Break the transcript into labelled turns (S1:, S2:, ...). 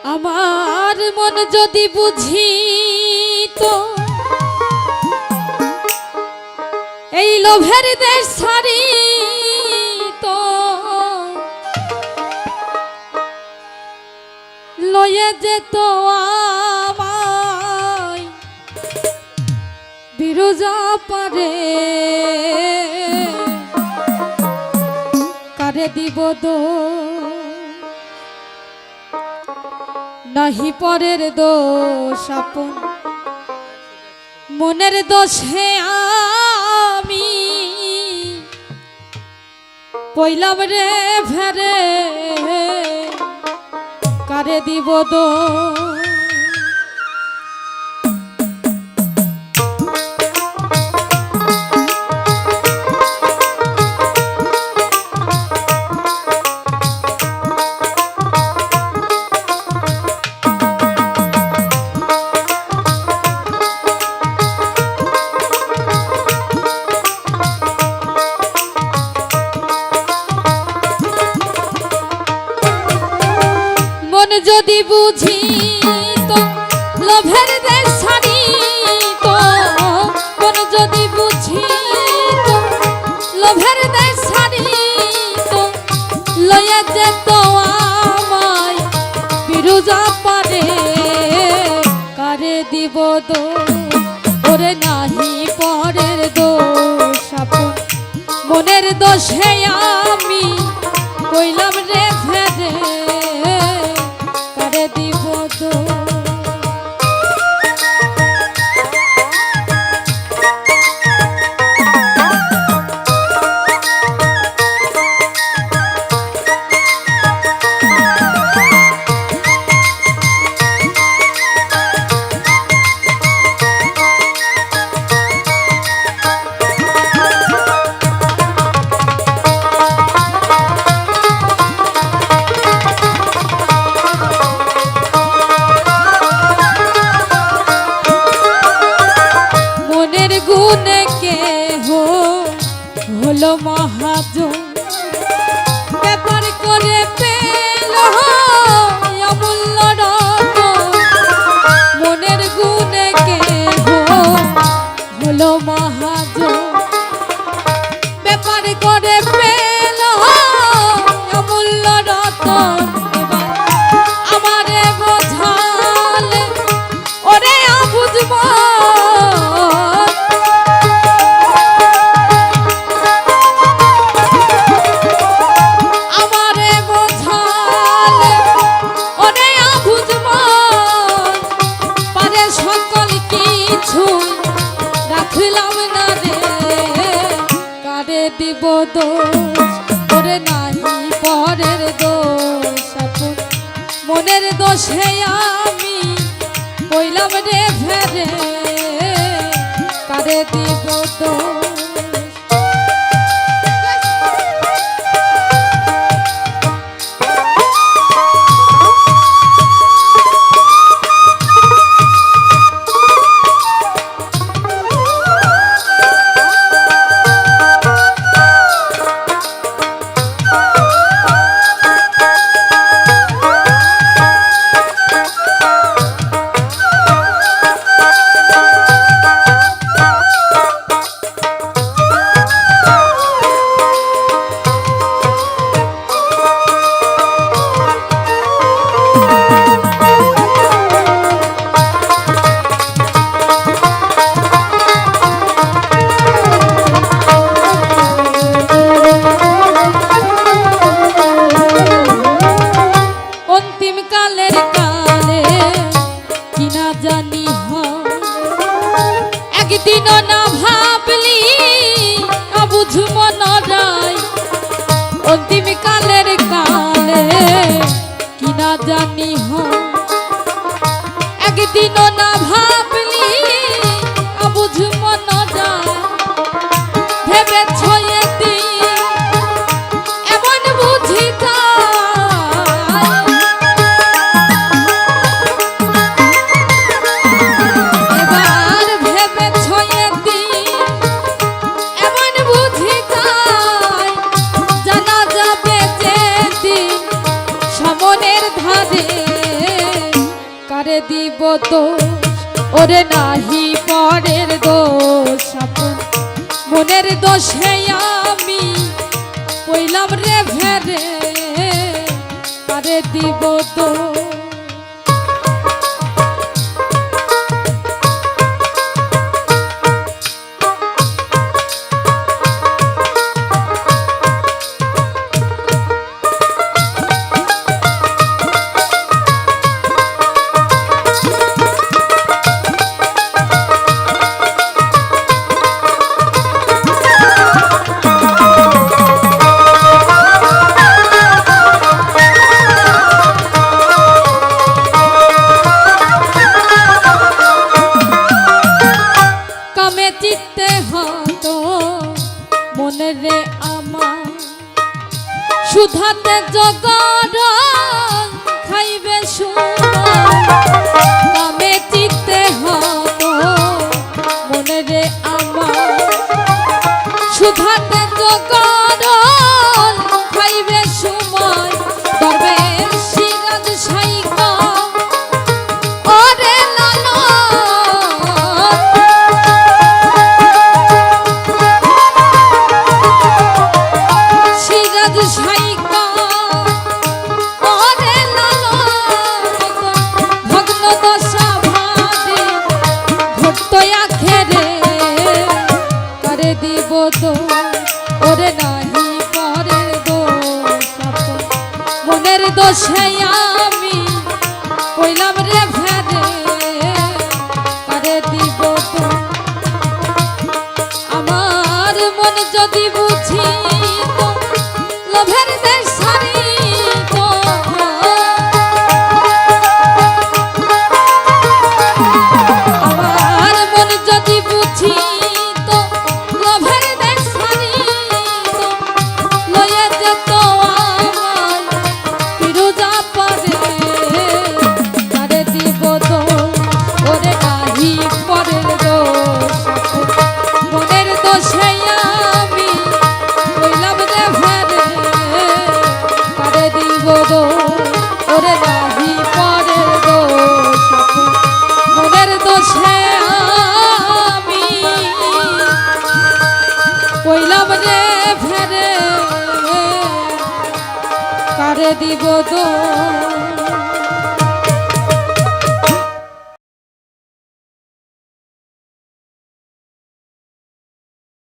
S1: আমার মন যদি বুঝি তো এই লোভের দেশ ছাড়ি তো লয়ে যেত আমায় বিরজা পারে কারে দিব নাহি পরের দোষ আপন মনের দোষে আমি পইলাম রে ফেরে কারে দিব যদি বুঝি তো লোভের দেশ ছাড়ি তো কোন যদি বুঝি তো লোভের দেশ ছাড়ি তো লয়ে যেত আমায় বিরজা পারে কারে দিব ওরে নাহি পরের দোষ আপন মনের দোষে আমি কইলাম রে ফেরে দিব গুনে কে হলো মহাজন ব্যাপার করে পেল অমূল্য রতন মনের গুনে কে হলো মহাজন ব্যাপার করে পেল অমূল্য রতন আমারে বোঝালে ওরে বুঝব রাখলাম না রে কারে দিব দোষ ওরে নাহি পরের দোষ আপন মনের দোষে আমি কইলাম রে ফেরে কারে দিব দোষ একদিন না ভাবলি অবুঝ মন রায় অন্তিম কালের কালে কি না জানি একদিন না ভাবলি অবুঝ মন রায় ভেবেছ এমন বুঝি জানা যাবে যে দিন সমনের ধারে কারে দিব দোষ ওরে নাহি পরের দোষ আপন মনের দোষে আমি কইলাম রে ভেরে কারে দিব দোষ রে আমার সুধাতে জগর খাইবে সুমে চিত্তে হতো মনে রে আমার সুধাতে জগর খাইবে সময় তবে সিরাজ সাইকা ওরে লালা ওরে নাহি পরের দোষ মনের দোষে আমি কইলাম রে ভেরে কারে দিব তো আমার মন যদি বুঝি তো লোভের দেশ ছাড়ি তো আমার মন যদি বুঝি ওরে নাহি পরের দোষ মনের দোষে আমি কইলাম রে ফেরে কারে দিব দোষ।